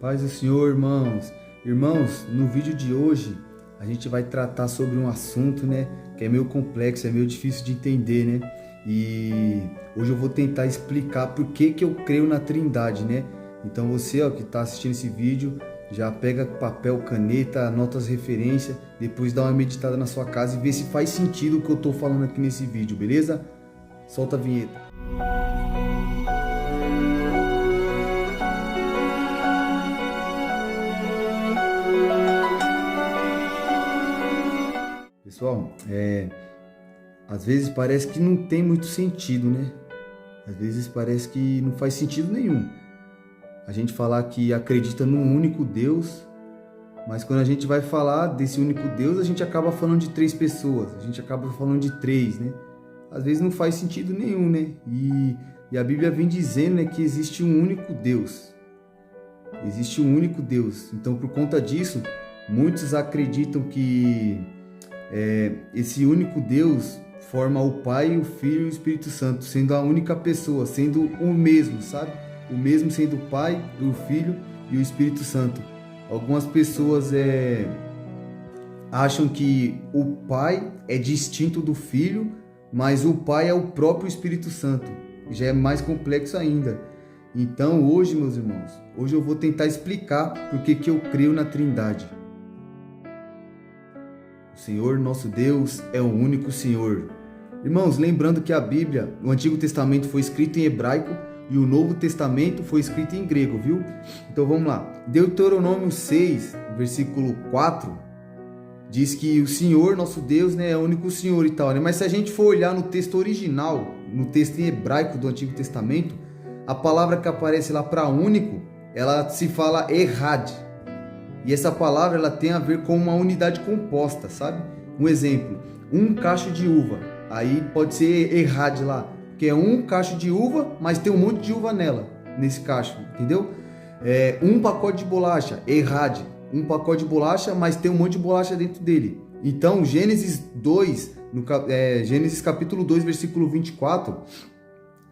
Paz do Senhor, irmãos. Irmãos, no vídeo de hoje a gente vai tratar sobre um assunto, que é meio complexo, é meio difícil de entender, E hoje eu vou tentar explicar por que eu creio na Trindade, Então você, que está assistindo esse vídeo, já pega papel, caneta, anota as referências, depois dá uma meditada na sua casa e vê se faz sentido o que eu estou falando aqui nesse vídeo, beleza? Solta a vinheta. Pessoal, às vezes parece que não tem muito sentido, Às vezes parece que não faz sentido nenhum a gente falar que acredita num único Deus, mas quando a gente vai falar desse único Deus, a gente acaba falando de três pessoas, a gente acaba falando de três, Às vezes não faz sentido nenhum, E a Bíblia vem dizendo, que existe um único Deus. Existe um único Deus. Então, por conta disso, muitos acreditam que esse único Deus forma o Pai, o Filho e o Espírito Santo, sendo a única pessoa, sendo o mesmo, sabe? O mesmo sendo o Pai, o Filho e o Espírito Santo. Algumas pessoas acham que o Pai é distinto do Filho, mas o Pai é o próprio Espírito Santo. Já é mais complexo ainda. Então hoje, meus irmãos, hoje eu vou tentar explicar por que eu creio na Trindade. O Senhor nosso Deus é o único Senhor. Irmãos, lembrando que a Bíblia, o Antigo Testamento foi escrito em hebraico e o Novo Testamento foi escrito em grego, viu? Então vamos lá. Deuteronômio 6, versículo 4, diz que o Senhor nosso Deus é o único Senhor e tal, Mas se a gente for olhar no texto original, no texto em hebraico do Antigo Testamento, a palavra que aparece lá para único, ela se fala errad. E essa palavra ela tem a ver com uma unidade composta, sabe? Um exemplo, um cacho de uva. Aí pode ser errad lá, que é um cacho de uva, mas tem um monte de uva nesse cacho, entendeu? Um pacote de bolacha, errad. Um pacote de bolacha, mas tem um monte de bolacha dentro dele. Então, Gênesis 2, Gênesis capítulo 2, versículo 24,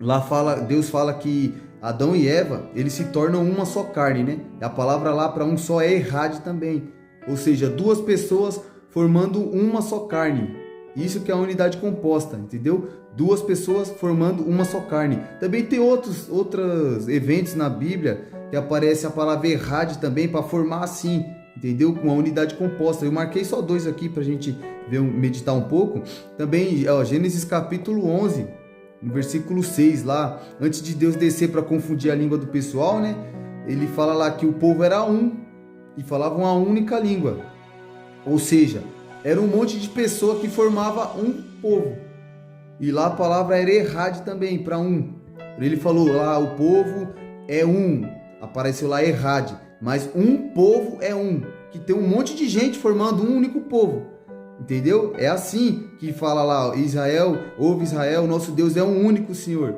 lá Deus fala que Adão e Eva, eles se tornam uma só carne, E a palavra lá para um só é errad também. Ou seja, duas pessoas formando uma só carne. Isso que é a unidade composta, entendeu? Duas pessoas formando uma só carne. Também tem outros eventos na Bíblia que aparece a palavra errad também para formar assim, entendeu? Com a unidade composta. Eu marquei só dois aqui para a gente meditar um pouco. Também, Gênesis capítulo 11, no versículo 6 lá, antes de Deus descer para confundir a língua do pessoal, Ele fala lá que o povo era um e falavam uma única língua. Ou seja, era um monte de pessoa que formava um povo. E lá a palavra era errad também, para um. Ele falou lá, o povo é um. Apareceu lá errad. Mas um povo é um. Que tem um monte de gente formando um único povo. Entendeu? É assim que fala lá, Israel, ouve Israel, nosso Deus é um único Senhor.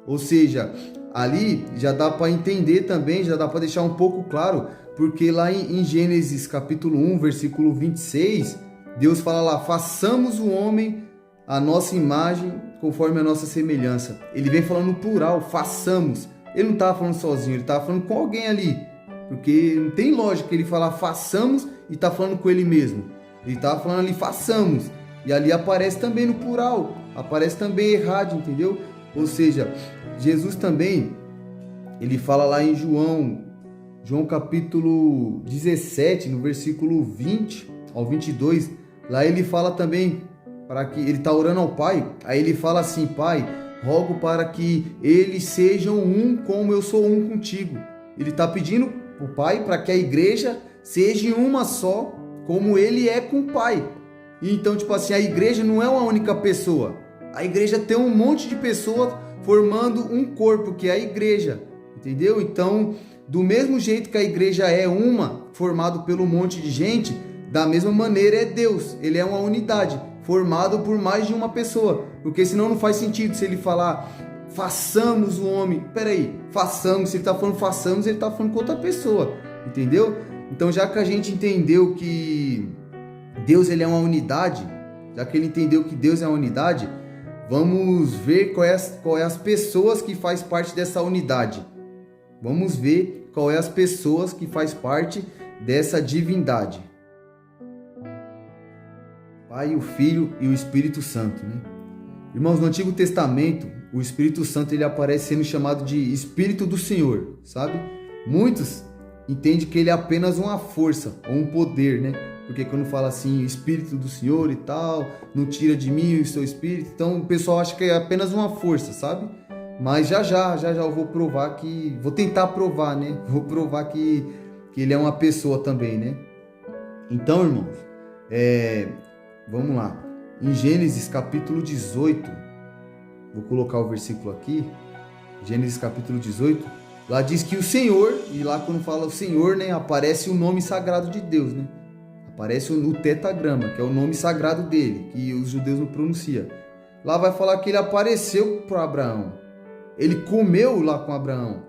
Ou seja, ali já dá para entender também, já dá para deixar um pouco claro, porque lá em Gênesis capítulo 1, versículo 26, Deus fala lá, façamos o homem a nossa imagem conforme a nossa semelhança. Ele vem falando no plural, façamos. Ele não estava falando sozinho, ele estava falando com alguém ali. Porque não tem lógica ele falar façamos e está falando com ele mesmo. Ele estava falando ali, façamos. E ali aparece também no plural. Aparece também errado, entendeu? Ou seja, Jesus também, ele fala lá em João capítulo 17, no versículo 20 ao 22. Lá ele fala também, para que ele está orando ao Pai. Aí ele fala assim, Pai, rogo para que eles sejam um como eu sou um contigo. Ele está pedindo para o Pai para que a igreja seja uma só, como ele é com o Pai. Então, tipo assim, a igreja não é uma única pessoa. A igreja tem um monte de pessoas formando um corpo, que é a igreja. Entendeu? Então, do mesmo jeito que a igreja é uma, formado pelo monte de gente, da mesma maneira é Deus. Ele é uma unidade, formado por mais de uma pessoa. Porque senão não faz sentido se ele falar façamos o homem. Peraí, façamos, se ele está falando façamos, ele está falando com outra pessoa. Entendeu? Então, já que a gente entendeu que Deus ele é uma unidade, já que ele entendeu que Deus é uma unidade, vamos ver qual é as pessoas que faz parte dessa unidade. Vamos ver qual é as pessoas que faz parte dessa divindade. Pai, o Filho e o Espírito Santo, né? Irmãos, no Antigo Testamento, o Espírito Santo ele aparece sendo chamado de Espírito do Senhor, sabe? Muitos entendem que ele é apenas uma força ou um poder, né? Porque quando fala assim, Espírito do Senhor e tal, não tira de mim o seu Espírito, então o pessoal acha que é apenas uma força, sabe? Mas já eu vou provar que, vou tentar provar, né? Vou provar que ele é uma pessoa também, né? Então, irmãos, vamos lá. Em Gênesis capítulo 18, vou colocar o versículo aqui, Gênesis capítulo 18, lá diz que o Senhor, e lá quando fala o Senhor, né, aparece o nome sagrado de Deus, né? Aparece o tetagrama, que é o nome sagrado dele, que os judeus não pronunciam. Lá vai falar que ele apareceu para Abraão, ele comeu lá com Abraão.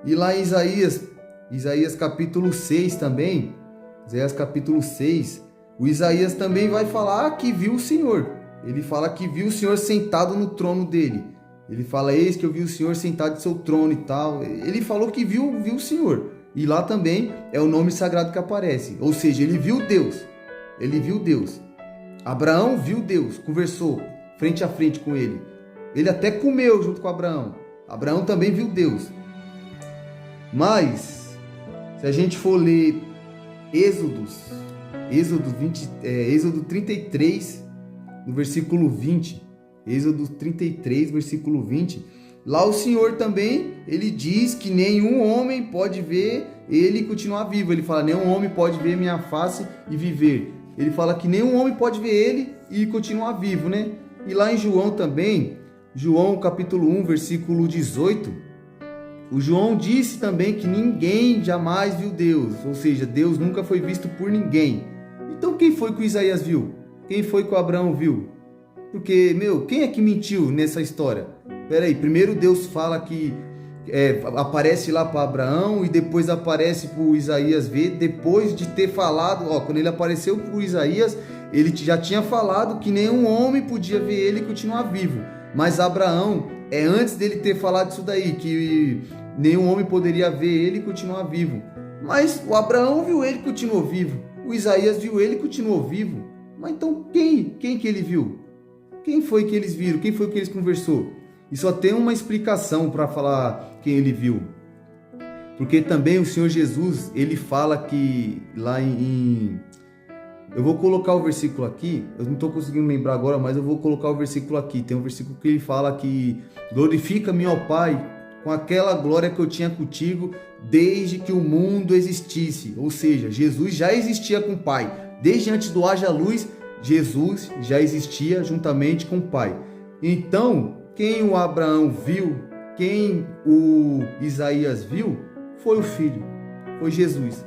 E lá em Isaías capítulo 6 também, Isaías capítulo 6, o Isaías também vai falar que viu o Senhor. Ele fala que viu o Senhor sentado no trono dele. Ele fala, eis que eu vi o Senhor sentado em seu trono e tal. Ele falou que viu o Senhor. E lá também é o nome sagrado que aparece. Ou seja, ele viu Deus. Ele viu Deus. Abraão viu Deus, conversou frente a frente com ele. Ele até comeu junto com Abraão. Abraão também viu Deus. Mas, se a gente for ler Êxodo 33, no versículo 20, Êxodo 33, versículo 20, lá o Senhor também, ele diz que nenhum homem pode ver ele e continuar vivo. Ele fala, nenhum homem pode ver minha face e viver. Ele fala que nenhum homem pode ver ele e continuar vivo, né? E lá em João também, João capítulo 1, versículo 18, o João disse também que ninguém jamais viu Deus, ou seja, Deus nunca foi visto por ninguém. Então quem foi que o Isaías viu? Quem foi que o Abraão viu? Porque, quem é que mentiu nessa história? Peraí, primeiro Deus fala que aparece lá para Abraão e depois aparece para o Isaías ver, depois de ter falado, quando ele apareceu para o Isaías, ele já tinha falado que nenhum homem podia ver ele e continuar vivo. Mas Abraão, antes dele ter falado isso daí, que nenhum homem poderia ver ele e continuar vivo. Mas o Abraão viu ele e continuou vivo. O Isaías viu ele e continuou vivo. Mas então quem que ele viu? Quem foi que eles viram? Quem foi que eles conversou? E só tem uma explicação para falar quem ele viu. Porque também o Senhor Jesus, ele fala que lá eu vou colocar o versículo aqui, eu não estou conseguindo lembrar agora, mas eu vou colocar o versículo aqui. Tem um versículo que ele fala que glorifica-me, ó Pai, com aquela glória que eu tinha contigo desde que o mundo existisse. Ou seja, Jesus já existia com o Pai. Desde antes do haja luz, Jesus já existia juntamente com o Pai. Então, quem o Abraão viu, quem o Isaías viu, foi o Filho, foi Jesus.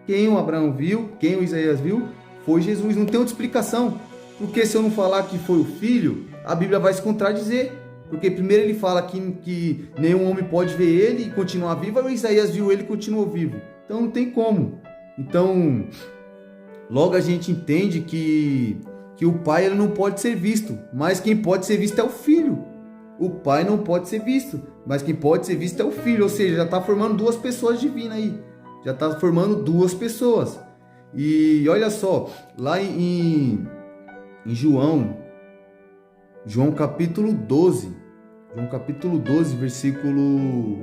Quem o Abraão viu, quem o Isaías viu, foi Jesus. Não tem outra explicação. Porque se eu não falar que foi o Filho, a Bíblia vai se contradizer. Porque primeiro ele fala que nenhum homem pode ver ele e continuar vivo, e Isaías viu ele e continuou vivo. Então não tem como. Então, logo a gente entende que o Pai ele não pode ser visto, mas quem pode ser visto é o Filho. O Pai não pode ser visto, mas quem pode ser visto é o Filho. Ou seja, já está formando duas pessoas divinas aí. Já está formando duas pessoas. E olha só, lá em João capítulo 12, versículo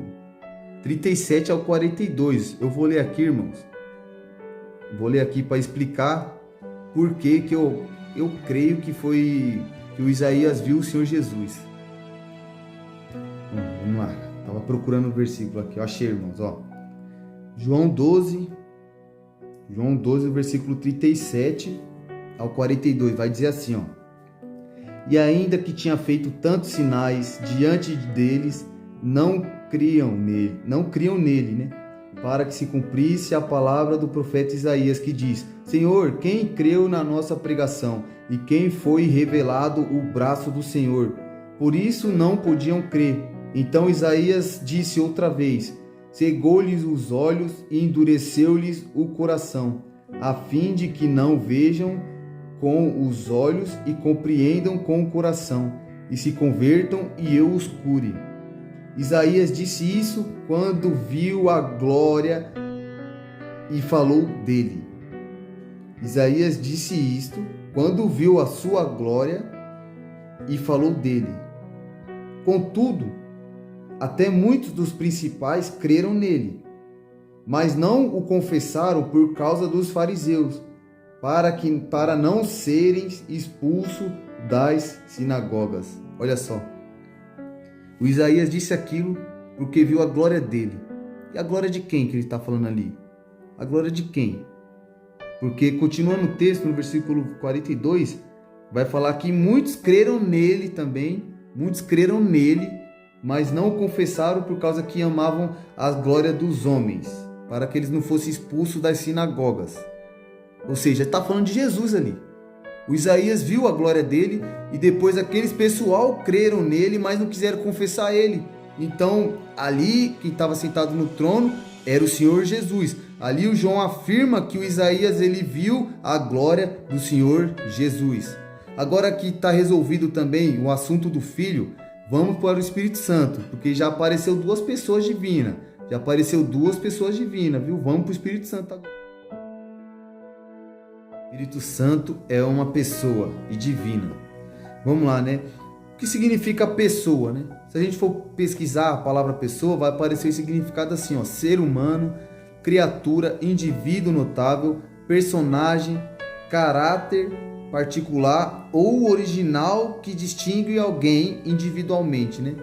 37 ao 42. Eu vou ler aqui, irmãos. Vou ler aqui para explicar por que eu creio que foi que o Isaías viu o Senhor Jesus. Vamos lá. Estava procurando o versículo aqui. Eu achei, irmãos, ó. João 12, versículo 37 ao 42, vai dizer assim, ó. E ainda que tinha feito tantos sinais diante deles, não criam nele, né? Para que se cumprisse a palavra do profeta Isaías, que diz: Senhor, quem creu na nossa pregação e quem foi revelado o braço do Senhor? Por isso não podiam crer. Então Isaías disse outra vez: cegou-lhes os olhos e endureceu-lhes o coração, a fim de que não vejam com os olhos e compreendam com o coração, e se convertam e eu os cure. Isaías disse isso quando viu a glória e falou dele. Isaías disse isto quando viu a sua glória e falou dele. Contudo, até muitos dos principais creram nele, mas não o confessaram por causa dos fariseus, para não serem expulsos das sinagogas. Olha só. O Isaías disse aquilo porque viu a glória dele. E a glória de quem que ele está falando ali? A glória de quem? Porque continuando o texto, no versículo 42, vai falar que muitos creram nele também, muitos creram nele, mas não o confessaram por causa que amavam a glória dos homens, para que eles não fossem expulsos das sinagogas. Ou seja, está falando de Jesus ali. O Isaías viu a glória dele e depois aqueles pessoal creram nele, mas não quiseram confessar ele. Então, ali, quem estava sentado no trono era o Senhor Jesus. Ali o João afirma que o Isaías ele viu a glória do Senhor Jesus. Agora que está resolvido também o assunto do Filho, vamos para o Espírito Santo, porque já apareceu duas pessoas divinas. Já apareceu duas pessoas divinas, viu? Vamos para o Espírito Santo agora. O Espírito Santo é uma pessoa e divina. Vamos lá, né? O que significa pessoa, né? Se a gente for pesquisar a palavra pessoa, vai aparecer o significado assim, ó: ser humano, criatura, indivíduo notável, personagem, caráter particular ou original que distingue alguém individualmente, né?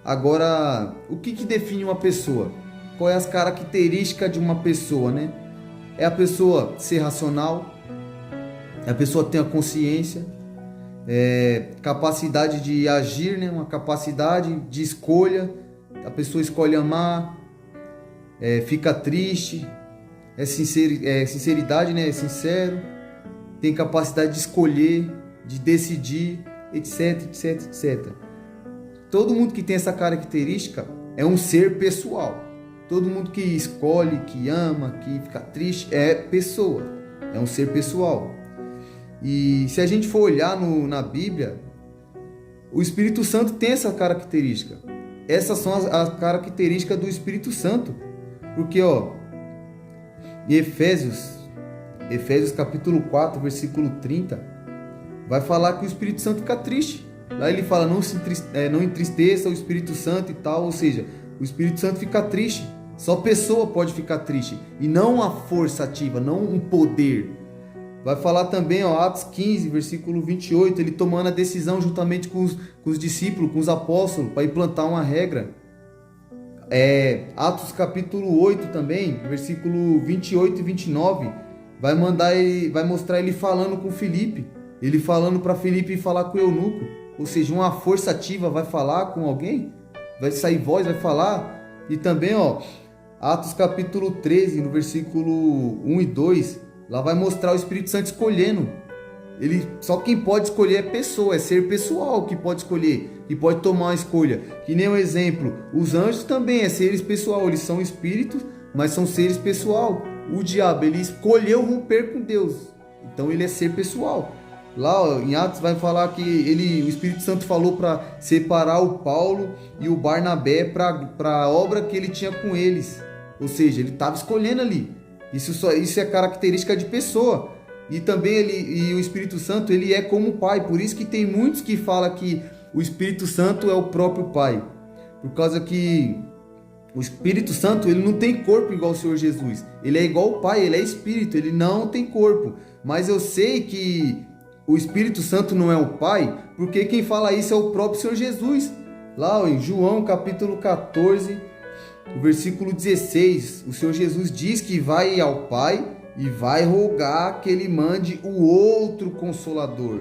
Agora, o que define uma pessoa? Qual é as características de uma pessoa, né? É a pessoa ser racional, a pessoa ter a consciência, capacidade de agir, né? Uma capacidade de escolha, a pessoa escolhe amar, fica triste, sinceridade, né? É sincero, tem capacidade de escolher, de decidir, etc, etc, etc. Todo mundo que tem essa característica é um ser pessoal. Todo mundo que escolhe, que ama, que fica triste é pessoa, é um ser pessoal. E se a gente for olhar na Bíblia, o Espírito Santo tem essa característica. Essas são as características do Espírito Santo. Porque, em Efésios capítulo 4, versículo 30, vai falar que o Espírito Santo fica triste. Lá ele fala, não entristeça o Espírito Santo e tal. Ou seja, o Espírito Santo fica triste. Só pessoa pode ficar triste. E não uma força ativa, não um poder. Vai falar também, Atos 15, versículo 28, ele tomando a decisão juntamente com os discípulos, com os apóstolos, para implantar uma regra. Atos capítulo 8 também, versículo 28 e 29, vai mostrar ele falando com Filipe, ele falando para Filipe falar com o eunuco, ou seja, uma força ativa vai falar com alguém, vai sair voz, vai falar. E também, Atos capítulo 13, no versículo 1 e 2, lá vai mostrar o Espírito Santo escolhendo. Só quem pode escolher é pessoa, é ser pessoal que pode escolher, que pode tomar uma escolha. Que nem um exemplo, os anjos também é seres pessoal, eles são espíritos, mas são seres pessoal. O diabo, ele escolheu romper com Deus, então ele é ser pessoal. Lá em Atos vai falar que o Espírito Santo falou para separar o Paulo e o Barnabé para a obra que ele tinha com eles. Ou seja, ele estava escolhendo ali. Isso é característica de pessoa. E também o Espírito Santo, ele é como o Pai. Por isso que tem muitos que falam que o Espírito Santo é o próprio Pai. Por causa que o Espírito Santo, ele não tem corpo igual o Senhor Jesus. Ele é igual o Pai, ele é Espírito, ele não tem corpo. Mas eu sei que o Espírito Santo não é o Pai, porque quem fala isso é o próprio Senhor Jesus. Lá em João capítulo 14, o versículo 16, o Senhor Jesus diz que vai ao Pai e vai rogar que Ele mande o outro Consolador.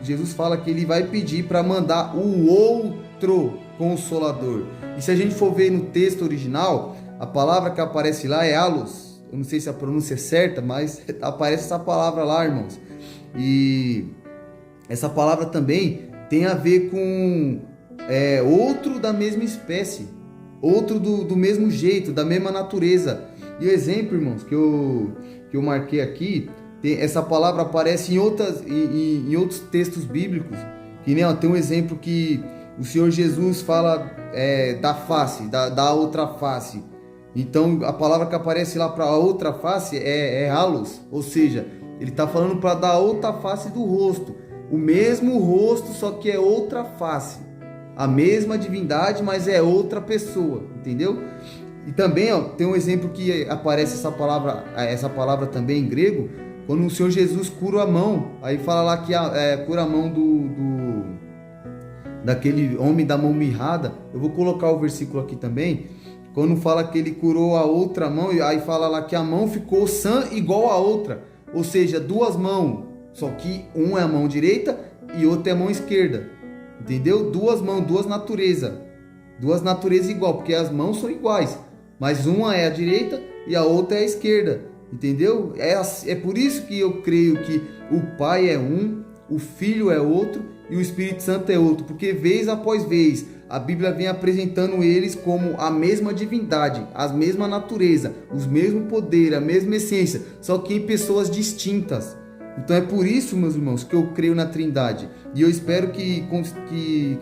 Jesus fala que Ele vai pedir para mandar o outro Consolador. E se a gente for ver no texto original, a palavra que aparece lá é allos. Eu não sei se a pronúncia é certa, mas aparece essa palavra lá, irmãos. E essa palavra também tem a ver com outro da mesma espécie, outro do mesmo jeito, da mesma natureza. E o exemplo, irmãos, que eu marquei aqui, essa palavra aparece em outros textos bíblicos. Que nem tem um exemplo que o Senhor Jesus fala da face, da outra face. Então a palavra que aparece lá para a outra face é halos, ou seja, ele está falando para dar outra face do rosto. O mesmo rosto, só que é outra face. A mesma divindade, mas é outra pessoa, entendeu? E também tem um exemplo que aparece essa palavra também em grego, quando o Senhor Jesus cura a mão. Aí fala lá que cura a mão daquele homem da mão mirrada. Eu vou colocar o versículo aqui também. Quando fala que ele curou a outra mão, aí fala lá que a mão ficou sã igual a outra. Ou seja, duas mãos, só que uma é a mão direita e outra é a mão esquerda. Entendeu? Duas mãos, duas naturezas igual, porque as mãos são iguais, mas uma é a direita e a outra é a esquerda. Entendeu? É por isso que eu creio que o Pai é um, o Filho é outro e o Espírito Santo é outro, porque vez após vez a Bíblia vem apresentando eles como a mesma divindade, a mesma natureza, os mesmos poderes, a mesma essência, só que em pessoas distintas. Então é por isso, meus irmãos, que eu creio na Trindade. E eu espero que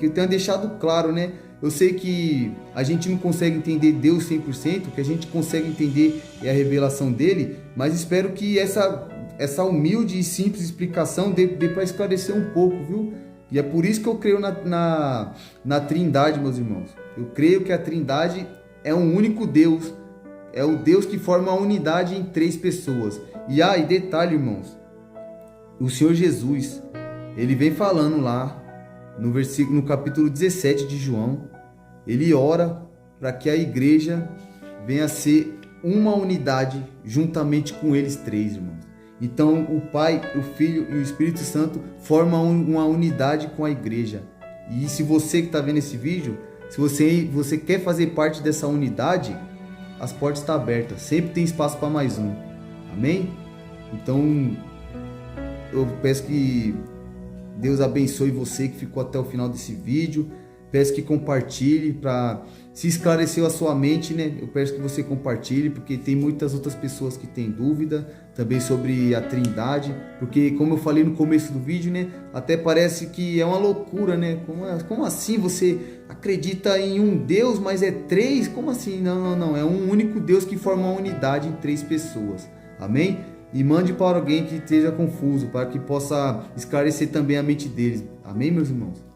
eu tenha deixado claro, né? Eu sei que a gente não consegue entender Deus 100%, o que a gente consegue entender é a revelação dele, mas espero que essa humilde e simples explicação dê para esclarecer um pouco, viu? E é por isso que eu creio na Trindade, meus irmãos. Eu creio que a Trindade é um único Deus, é o Deus que forma a unidade em três pessoas. E detalhe, irmãos, o Senhor Jesus, ele vem falando lá no capítulo 17 de João, ele ora para que a igreja venha a ser uma unidade juntamente com eles três, irmãos. Então o Pai, o Filho e o Espírito Santo formam uma unidade com a igreja. E se você que está vendo esse vídeo, se você quer fazer parte dessa unidade, as portas estão abertas, sempre tem espaço para mais um. Amém? Então eu peço que Deus abençoe você que ficou até o final desse vídeo. Peço que compartilhe, para se esclareceu a sua mente, né? Eu peço que você compartilhe, porque tem muitas outras pessoas que têm dúvida também sobre a Trindade, porque como eu falei no começo do vídeo, né? Até parece que é uma loucura, né? Como assim você acredita em um Deus, mas é três? Como assim? Não, é um único Deus que forma uma unidade em três pessoas. Amém? E mande para alguém que esteja confuso, para que possa esclarecer também a mente deles. Amém, meus irmãos?